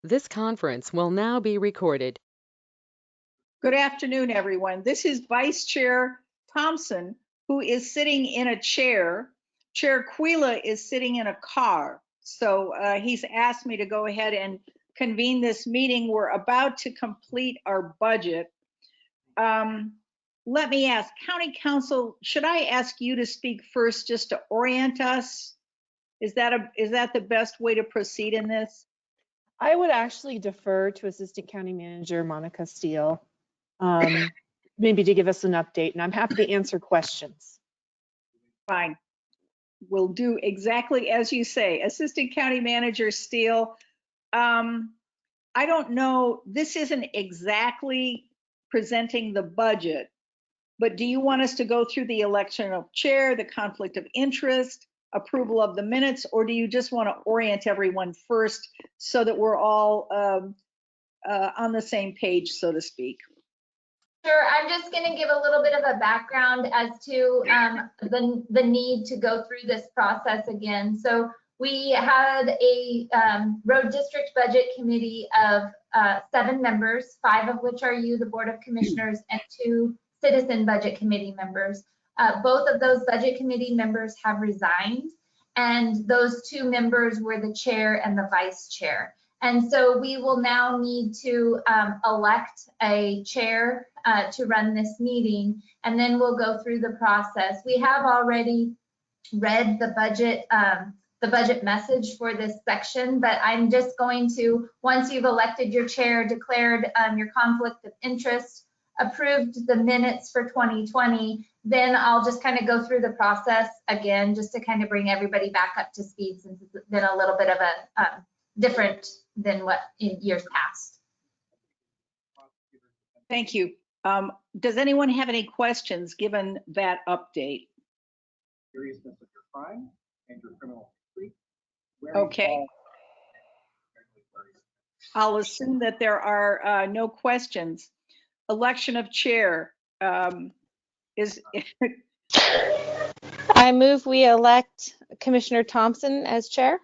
This conference will now be recorded. Good afternoon, everyone. This is Vice Chair Thompson, who is sitting in a chair. Chair Quila is sitting in a car. So he's asked me to go ahead and convene this meeting. We're about to complete our budget. Let me ask, County Council, should I ask you to speak first just to orient us? Is that the best way to proceed in this? I would actually defer to Assistant County Manager Monica Steele, maybe to give us an update, and I'm happy to answer questions. Fine. We'll do exactly as you say. Assistant County Manager Steele, I don't know, this isn't exactly presenting the budget, but do you want us to go through the election of chair, the conflict of interest, approval of the minutes, or do you just want to orient everyone first so that we're all on the same page, so to speak? Sure, I'm just going to give a little bit of a background as to the need to go through this process again. So we had a road district budget committee of 7 members, 5 of which are you, the Board of Commissioners, and 2 citizen budget committee members. Both of those budget committee members have resigned, and those 2 members were the chair and the vice chair. And so we will now need to elect a chair to run this meeting, and then we'll go through the process. We have already read the budget message for this section, but I'm just going to, once you've elected your chair, declared your conflict of interest, approved the minutes for 2020, then I'll just kind of go through the process again, just to kind of bring everybody back up to speed, since it's been a little bit of a different than what in years past. Thank you. Does anyone have any questions given that update? Seriousness of your crime and your criminal history. Okay. I'll assume that there are no questions. Election of chair is. I move we elect Commissioner Thompson as chair.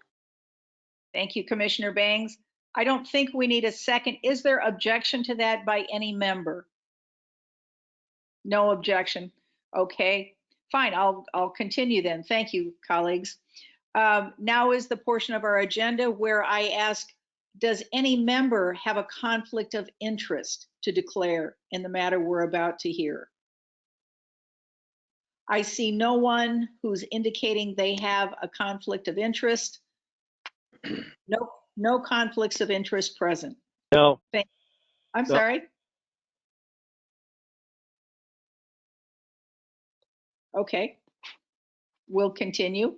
Thank you, Commissioner Bangs. I don't think we need a second. Is there objection to that by any member? No objection. Okay, fine. I'll continue then. Thank you, colleagues. Now is the portion of our agenda where I ask, does any member have a conflict of interest to declare in the matter we're about to hear? I see no one who's indicating they have a conflict of interest. No conflicts of interest present. No. I'm sorry. Okay, we'll continue.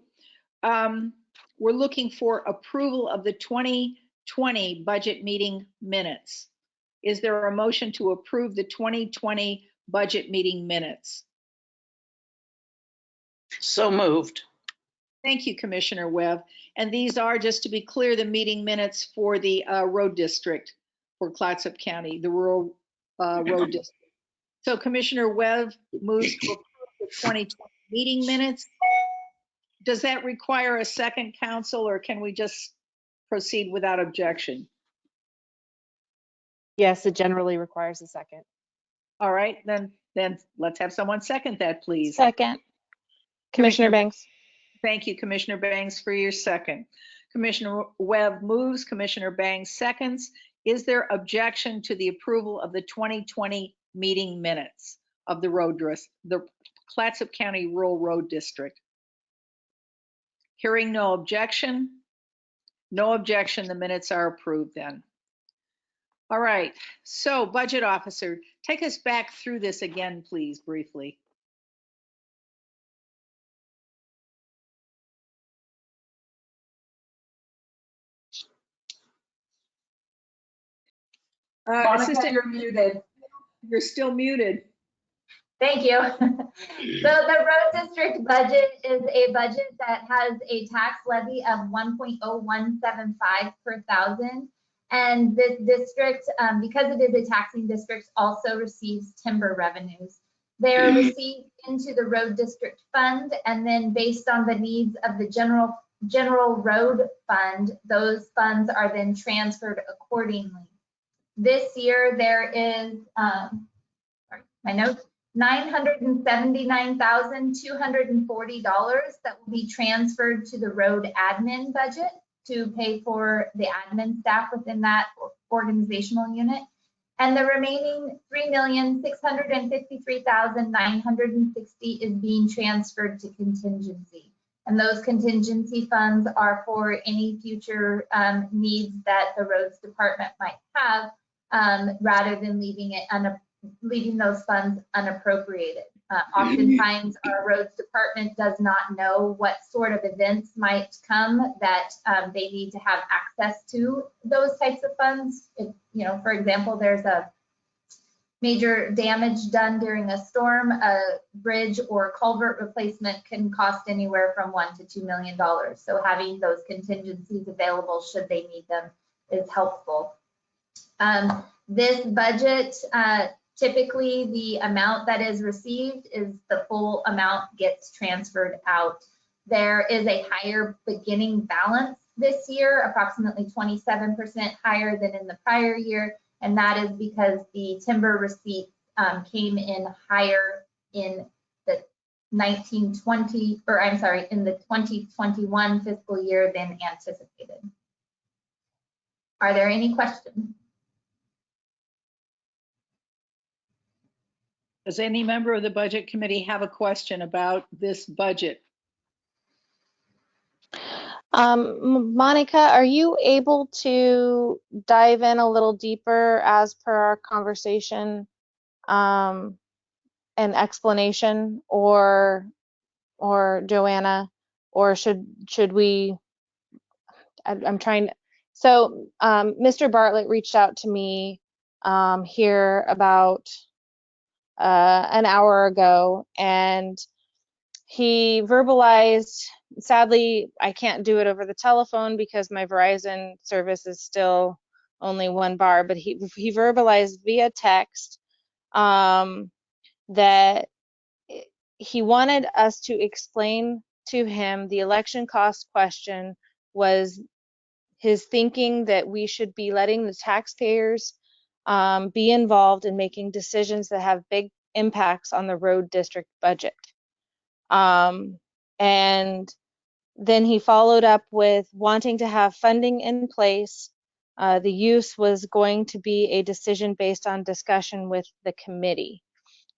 We're looking for approval of the 2020 budget meeting minutes. Is there a motion to approve the 2020 budget meeting minutes? So moved. Thank you, Commissioner Webb. And these are, just to be clear, the meeting minutes for the road district for Clatsop County, the rural road district. So Commissioner Webb moves to approve the 2020 meeting minutes. Does that require a second, council, or can we just proceed without objection? Yes, it generally requires a second. All right, then let's have someone second that, please. Second. Commissioner Banks. Thank you, Commissioner Bangs, for your second. Commissioner Webb moves, Commissioner Bangs seconds. Is there objection to the approval of the 2020 meeting minutes of the Clatsop County Rural Road District? Hearing no objection, the minutes are approved then. All right, so Budget Officer, take us back through this again, please, briefly. Monica, Assistant, you're muted. You're still muted. Thank you. So the road district budget is a budget that has a tax levy of 1.0175 per thousand. And this district, because it is a taxing district, also receives timber revenues. They are received into the road district fund, and then based on the needs of the general general road fund, those funds are then transferred accordingly. This year there is, sorry, my notes, $979,240 that will be transferred to the road admin budget to pay for the admin staff within that organizational unit. And the remaining $3,653,960 is being transferred to contingency. And those contingency funds are for any future needs that the roads department might have, rather than leaving those funds unappropriated. Oftentimes our roads department does not know what sort of events might come that they need to have access to those types of funds. If, you know, for example, there's a major damage done during a storm, a bridge or culvert replacement can cost anywhere from $1 to $2 million. So having those contingencies available should they need them is helpful. This budget, typically the amount that is received is the full amount gets transferred out. There is a higher beginning balance this year, approximately 27% higher than in the prior year. And that is because the timber receipts came in higher in the in the 2021 fiscal year than anticipated. Are there any questions? Does any member of the budget committee have a question about this budget? Monica, are you able to dive in a little deeper as per our conversation, and explanation, or Joanna, or should we? I'm trying. So Mr. Bartlett reached out to me here about an hour ago, and he verbalized, sadly, I can't do it over the telephone because my Verizon service is still only 1 bar, but he verbalized via text that he wanted us to explain to him the election cost question was his thinking that we should be letting the taxpayers be involved in making decisions that have big impacts on the road district budget. And then he followed up with wanting to have funding in place. The use was going to be a decision based on discussion with the committee.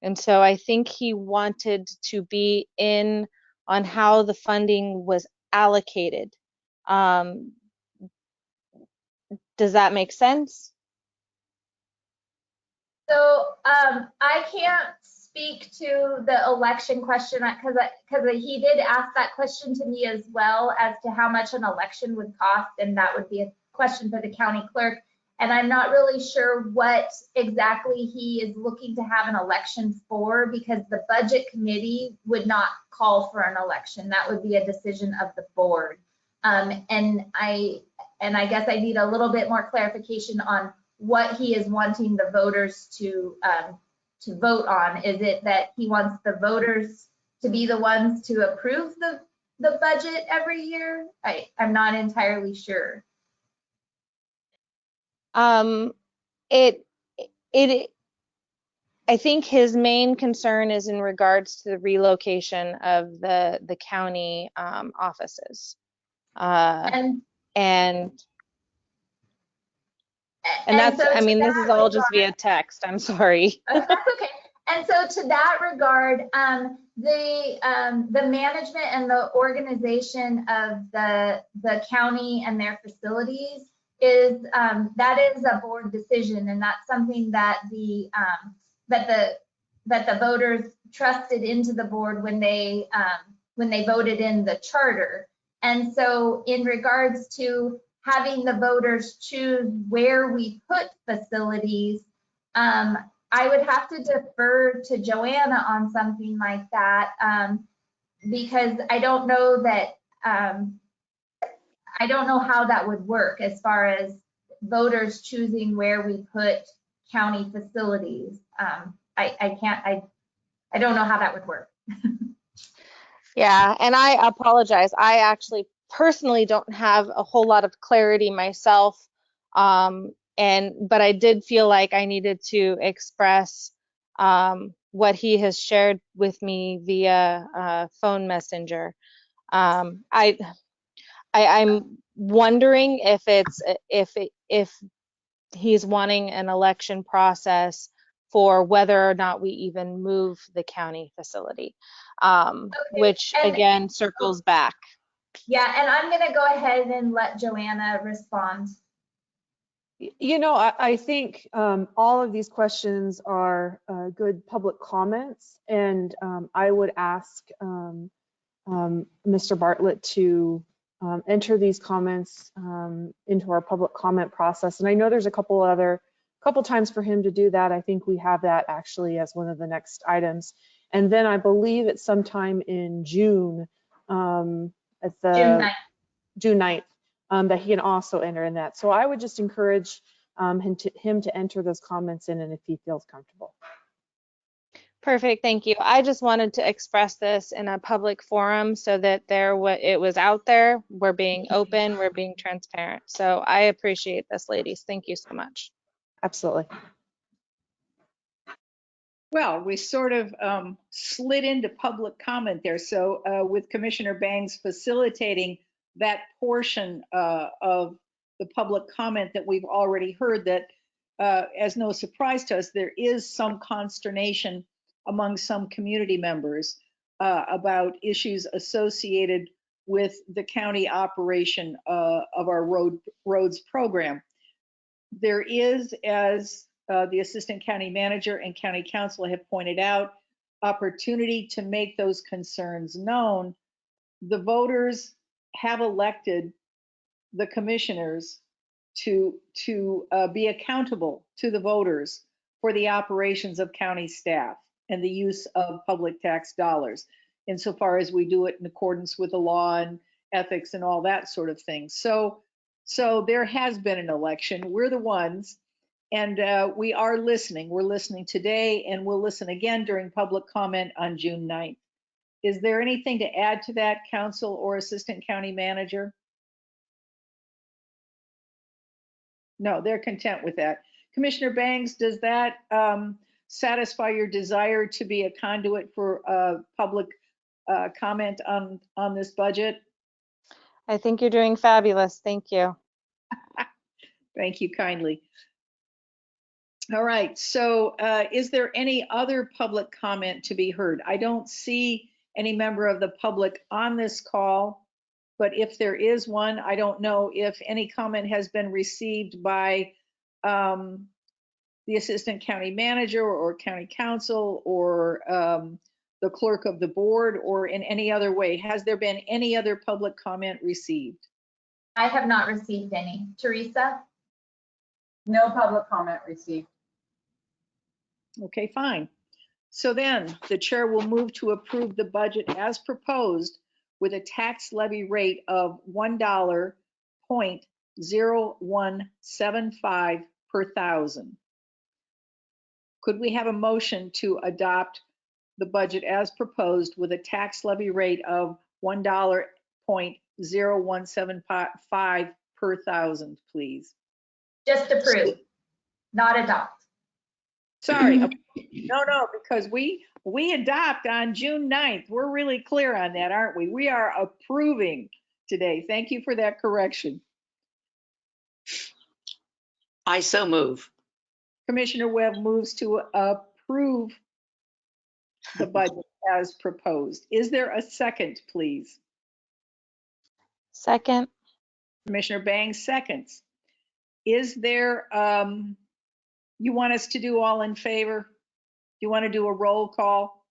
And so I think he wanted to be in on how the funding was allocated. Does that make sense? So I can't speak to the election question because he did ask that question to me as well as to how much an election would cost, and that would be a question for the county clerk. And I'm not really sure what exactly he is looking to have an election for, because the budget committee would not call for an election. That would be a decision of the board. And I guess I need a little bit more clarification on what he is wanting the voters to vote on. Is it that he wants the voters to be the ones to approve the budget every year? I'm not entirely sure. I think his main concern is in regards to the relocation of the county offices. And that's, so I mean, this is all regard, just via text. I'm sorry. That's okay. And so to that regard, the management and the organization of the county and their facilities is that is a board decision, and that's something that the voters trusted into the board when they voted in the charter. And so in regards to having the voters choose where we put facilities, I would have to defer to Joanna on something like that, because I don't know that, I don't know how that would work as far as voters choosing where we put county facilities. I don't know how that would work. Yeah, and I apologize. I actually personally don't have a whole lot of clarity myself. But I did feel like I needed to express what he has shared with me via phone messenger. I'm wondering if he's wanting an election process for whether or not we even move the county facility, which and again circles back. yeah, and I'm going to go ahead and let Joanna respond. You know, I think all of these questions are good public comments, and I would ask Mr. Bartlett to enter these comments into our public comment process. And I know there's a couple times for him to do that. I think we have that actually as one of the next items. And then I believe it's sometime in June, at the June 9th, that he can also enter in that. So I would just encourage him to enter those comments in, and if he feels comfortable. Perfect, thank you. I just wanted to express this in a public forum so that it was out there. We're being open, we're being transparent. So I appreciate this, ladies. Thank you so much. Absolutely. Well, we sort of slid into public comment there. So with Commissioner Bangs facilitating that portion of the public comment that we've already heard, that as no surprise to us, there is some consternation among some community members about issues associated with the county operation of our roads program. There is, as the assistant county manager and county council have pointed out, opportunity to make those concerns known. The voters have elected the commissioners to be accountable to the voters for the operations of county staff and the use of public tax dollars, insofar as we do it in accordance with the law and ethics and all that sort of thing. So there has been an election. We're the ones, and we are listening. We're listening today, and we'll listen again during public comment on June 9th. Is there anything to add to that, council or assistant county manager? No, they're content with that. Commissioner Bangs, does that satisfy your desire to be a conduit for public comment on this budget? I think you're doing fabulous. Thank you. Thank you kindly. All right, so is there any other public comment to be heard? I don't see any member of the public on this call, but if there is one, I don't know if any comment has been received by the assistant county manager or county council or the clerk of the board or in any other way. Has there been any other public comment received? I have not received any. Teresa? No public comment received. Okay, fine. So then the chair will move to approve the budget as proposed with a tax levy rate of $1.0175 per thousand. Could we have a motion to adopt the budget as proposed with a tax levy rate of $1.0175 per thousand, please? Just approve, not adopt. Sorry, no, because we adopt on June 9th. We're really clear on that, aren't we? We are approving today. Thank you for that correction. I so move. Commissioner Webb moves to approve the budget as proposed. Is there a second, please? Second. Commissioner Bangs seconds. Is there, you want us to do all in favor? Do you want to do a roll call?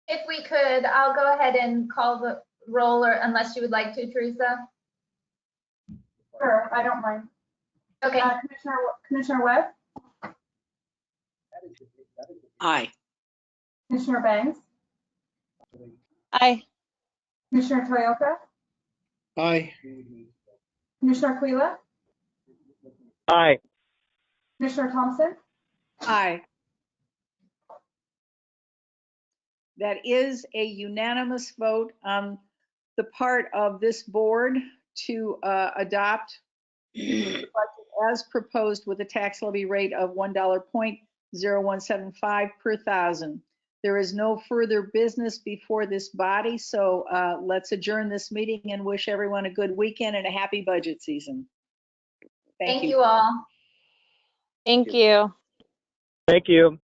If we could, I'll go ahead and call the roll, or unless you would like to, Teresa. Sure, I don't mind. Okay. Commissioner Webb? Aye. Commissioner Bangs? Aye. Commissioner Toyoka? Aye. Commissioner Quila? Aye. Commissioner Thompson? Aye. That is a unanimous vote on the part of this board to adopt the budget as proposed with a tax levy rate of $1.0175 per thousand. There is no further business before this body, so let's adjourn this meeting and wish everyone a good weekend and a happy budget season. Thank Thank you. you all. Thank you. Thank you.